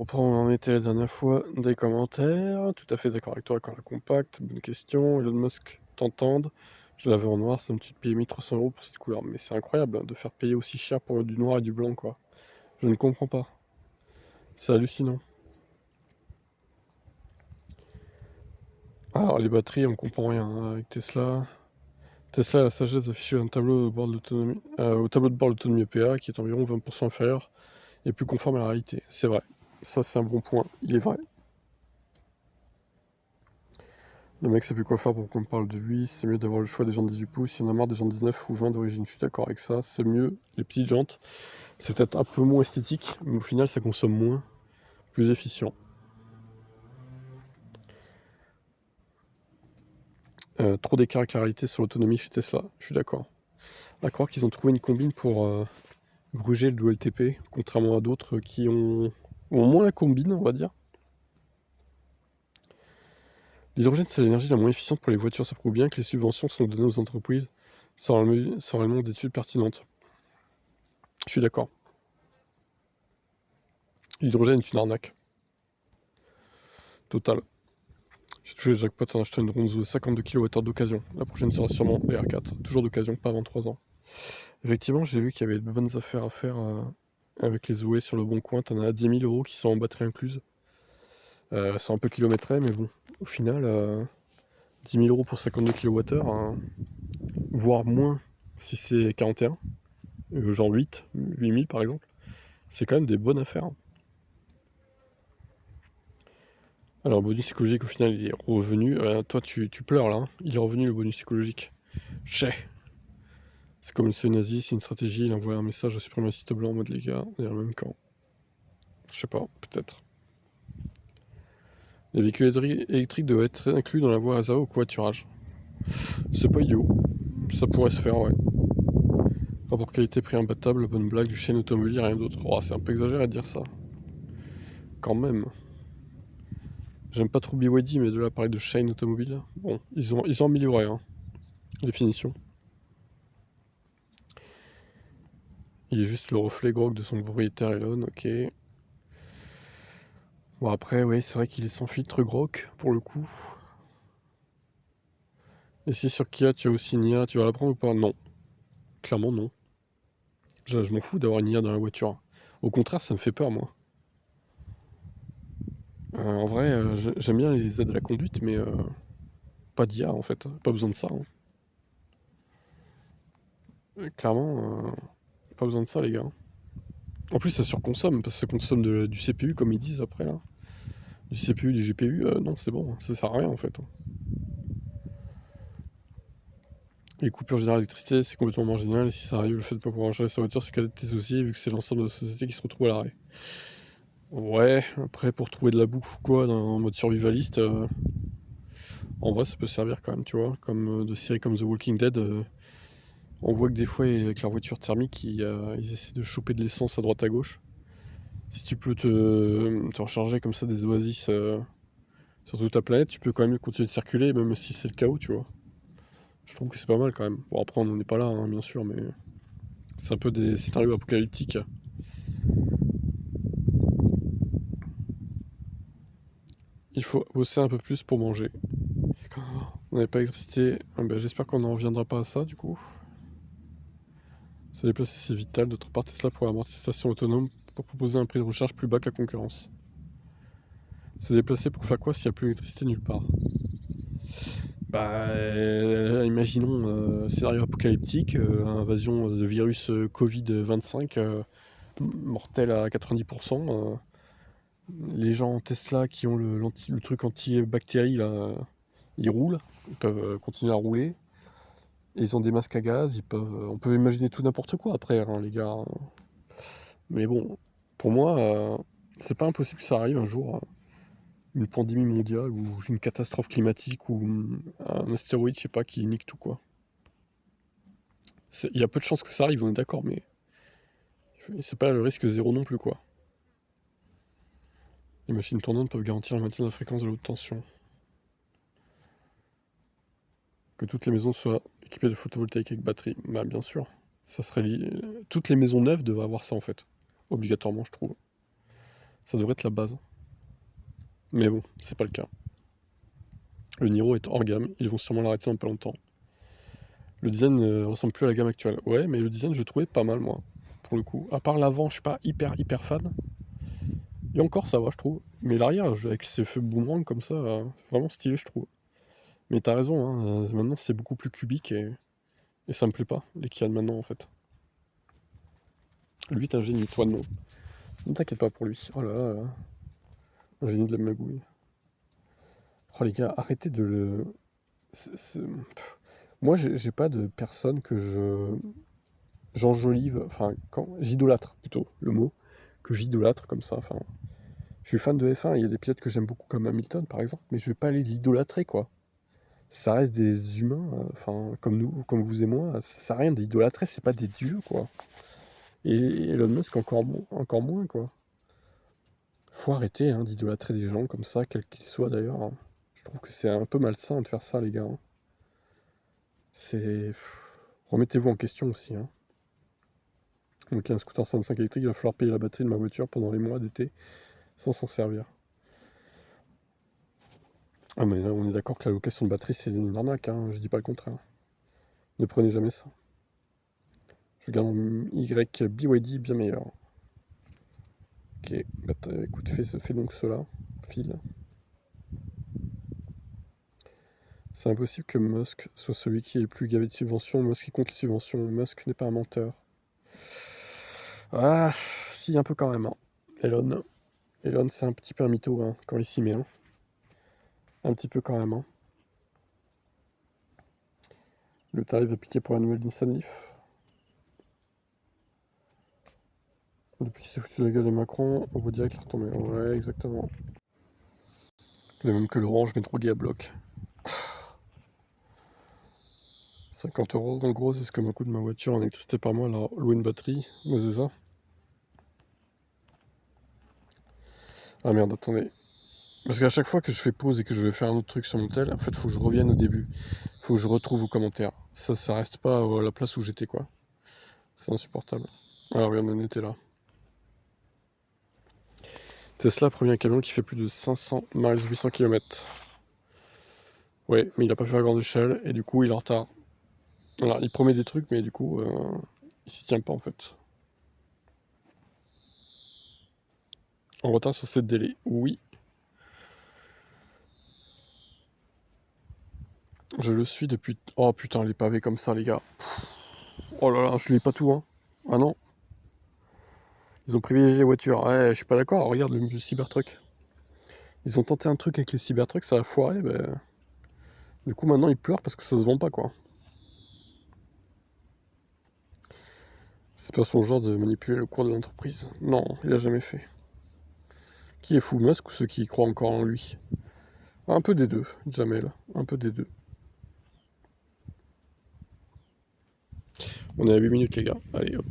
reprend où on en était la dernière fois, des commentaires. Tout à fait d'accord avec toi, quand la compacte, bonne question. Elon Musk t'entende. Je l'avais en noir, ça me tue de payer 1300 € pour cette couleur. Mais c'est incroyable hein, de faire payer aussi cher pour du noir et du blanc, quoi. Je ne comprends pas. C'est hallucinant. Alors, les batteries, on comprend rien hein, avec Tesla. Tesla a la sagesse d'afficher un tableau de bord de l'autonomie, au tableau de bord de l'autonomie EPA qui est environ 20% inférieur et plus conforme à la réalité. C'est vrai. Ça, c'est un bon point. Il est vrai. Le mec sait plus quoi faire pour qu'on parle de lui, c'est mieux d'avoir le choix des jantes 18 pouces, il y en a marre des jantes 19 ou 20 d'origine, je suis d'accord avec ça, c'est mieux les petites jantes, c'est peut-être un peu moins esthétique, mais au final ça consomme moins, plus efficient. Trop d'écart avec la réalité sur l'autonomie chez Tesla, je suis d'accord. À croire qu'ils ont trouvé une combine pour gruger le dual TP, contrairement à d'autres qui ont moins la combine, on va dire. L'hydrogène c'est l'énergie la moins efficiente pour les voitures, ça prouve bien que les subventions sont données aux entreprises sans réellement d'études pertinentes. Je suis d'accord. L'hydrogène est une arnaque. Total. J'ai touché le jackpot en achetant une Ronzo de 52 kWh d'occasion. La prochaine sera sûrement les R4. Toujours d'occasion, pas avant 3 ans. Effectivement, j'ai vu qu'il y avait de bonnes affaires à faire avec les Zoé sur le bon coin. T'en as à 10 000 € qui sont en batterie incluse. C'est un peu kilométré, mais bon. Au final, 10 000 € pour 52 kWh, voire moins si c'est 41, genre 8 000 par exemple. C'est quand même des bonnes affaires. Alors, le bonus écologique, au final, il est revenu. Toi, tu pleures là. Hein. Il est revenu le bonus écologique. Chais. C'est comme le c'est nazi, c'est une stratégie, il envoie un message à suprémaciste blanc en mode les gars, on est dans le même camp. Je sais pas, peut-être. Les véhicules électriques doivent être inclus dans la voie réservée au covoiturage. C'est pas idiot. Ça pourrait se faire, ouais. Rapport qualité-prix imbattable, bonne blague, du chaîne automobile, rien d'autre. Oh, c'est un peu exagéré de dire ça. Quand même. J'aime pas trop BYD, mais de là parler de chaîne automobile. Bon, ils ont amélioré, hein. Définition. Il est juste le reflet grog de son propriétaire Elon, ok. Bon après, oui, c'est vrai qu'il est sans filtre grok, pour le coup. Et si sur Kia tu as aussi une IA, tu vas la prendre ou pas? Non. Clairement non. Je m'en fous d'avoir une IA dans la voiture. Au contraire, ça me fait peur, moi. En vrai, j'aime bien les aides à la conduite, mais pas d'IA en fait. Pas besoin de ça. Hein. Clairement, pas besoin de ça, les gars. En plus, ça surconsomme, parce que ça consomme du CPU, comme ils disent après, là. Du CPU, du GPU, non, c'est bon. Ça sert à rien, en fait. Les coupures générales d'électricité, c'est complètement marginal. Et si ça arrive, le fait de ne pas pouvoir gérer sa voiture, c'est qu'à tes soucis, vu que c'est l'ensemble de la société qui se retrouve à l'arrêt. Ouais, après, pour trouver de la bouffe ou quoi, en mode survivaliste, en vrai, ça peut servir quand même, tu vois. Comme de séries comme The Walking Dead, on voit que des fois, avec leur voiture thermique, ils essaient de choper de l'essence à droite à gauche. Si tu peux te recharger comme ça des oasis sur toute ta planète, tu peux quand même continuer de circuler, même si c'est le chaos, tu vois. Je trouve que c'est pas mal quand même. Bon, après, on n'en est pas là, hein, bien sûr, mais c'est un peu des scénarios apocalyptiques. Il faut bosser un peu plus pour manger. On n'avait pas d'électricité. Ah ben, j'espère qu'on n'en reviendra pas à ça, du coup. Se déplacer, c'est vital. D'autre part, Tesla pourrait avoir des stations autonomes pour proposer un prix de recharge plus bas que la concurrence. Se déplacer pour faire quoi s'il n'y a plus d'électricité nulle part? Bah, imaginons scénario apocalyptique, invasion de virus Covid-25, mortel à 90%. Les gens Tesla qui ont le truc anti-bactéries, là, ils roulent, ils peuvent continuer à rouler. Et ils ont des masques à gaz, on peut imaginer tout n'importe quoi après, hein, les gars. Mais bon, pour moi, c'est pas impossible que ça arrive un jour. Une pandémie mondiale ou une catastrophe climatique ou un astéroïde, je sais pas, qui nique tout quoi. Il y a peu de chances que ça arrive, on est d'accord, mais c'est pas le risque zéro non plus quoi. Les machines tournantes peuvent garantir le maintien de la fréquence de la haute tension. Que toutes les maisons soient équipées de photovoltaïque avec batterie. Bah bien sûr. Ça serait toutes les maisons neuves devraient avoir ça en fait. Obligatoirement je trouve. Ça devrait être la base. Mais bon, c'est pas le cas. Le Niro est hors gamme, ils vont sûrement l'arrêter dans pas longtemps. Le design ne ressemble plus à la gamme actuelle. Ouais, mais le design, je le trouvais pas mal, moi, pour le coup. À part l'avant, je suis pas hyper fan. Et encore, ça va, je trouve. Mais l'arrière, avec ses feux boomerang comme ça, vraiment stylé, je trouve. Mais t'as raison, hein, maintenant c'est beaucoup plus cubique et ça me plaît pas, les Kia de maintenant, en fait. Lui, t'es un génie, toi non. Ne t'inquiète pas pour lui. Oh là là, là. Un génie de la magouille. Oh les gars, arrêtez de le... Moi, j'ai pas de personne que j'enjolive, enfin, quand j'idolâtre plutôt, le mot, que j'idolâtre comme ça, enfin... Je suis fan de F1, il y a des pilotes que j'aime beaucoup comme Hamilton par exemple, mais je vais pas aller l'idolâtrer quoi. Ça reste des humains, enfin comme nous, comme vous et moi, ça sert à rien d'idolâtrer, c'est pas des dieux quoi. Et Elon Musk encore moins quoi. Faut arrêter hein, d'idolâtrer des gens comme ça, quels qu'ils soient d'ailleurs, hein. Je trouve que c'est un peu malsain de faire ça les gars, hein. C'est... Remettez-vous en question aussi, hein. Donc un scooter 55 électrique, il va falloir payer la batterie de ma voiture pendant les mois d'été sans s'en servir. Ah mais là, on est d'accord que la location de batterie c'est une arnaque, hein, je dis pas le contraire. Ne prenez jamais ça. Je garde mon Y BYD bien meilleur. Ok, bah, écoute, fais donc cela. File. C'est impossible que Musk soit celui qui est le plus gavé de subventions. Musk est contre les subventions. Musk n'est pas un menteur. Ah, si, un peu quand même, hein. Elon. Elon, c'est un petit peu un mytho hein, quand il s'y met. Hein. Un petit peu quand même. Hein. Le tarif appliqué pour la nouvelle Nissan Leaf. Depuis qu'il s'est foutu de la gueule de Macron, on voit direct la retomber. Ouais, exactement. Le même que l'orange, mais drogué à bloc. 50 € en gros, c'est ce que me coûte ma voiture en électricité par mois, alors louer une batterie, moi c'est ça. Ah merde, attendez. Parce qu'à chaque fois que je fais pause et que je vais faire un autre truc sur mon tel, en fait, faut que je revienne au début. Faut que je retrouve vos commentaires. Ça reste pas à la place où j'étais, quoi. C'est insupportable. Alors, regarde, on était là. Tesla, premier camion qui fait plus de 500 miles, 800 km. Ouais, mais il a pas fait à grande échelle, et du coup, il est en retard. Alors, il promet des trucs, mais du coup, il s'y tient pas, en fait. En retard sur cette délai, oui. Je le suis depuis... Oh putain, les pavés comme ça, les gars. Oh là là, je l'ai pas tout, hein. Ah non. Ils ont privilégié les voitures. Ouais, je suis pas d'accord. Regarde le Cybertruck. Ils ont tenté un truc avec le Cybertruck, ça a foiré. Ben... Du coup, maintenant, ils pleurent parce que ça se vend pas, quoi. C'est pas son genre de manipuler le cours de l'entreprise. Non, il a jamais fait. Qui est fou, Musk ou ceux qui croient encore en lui? Un peu des deux, Jamel. Un peu des deux. On est à 8 minutes, les gars. Allez, hop.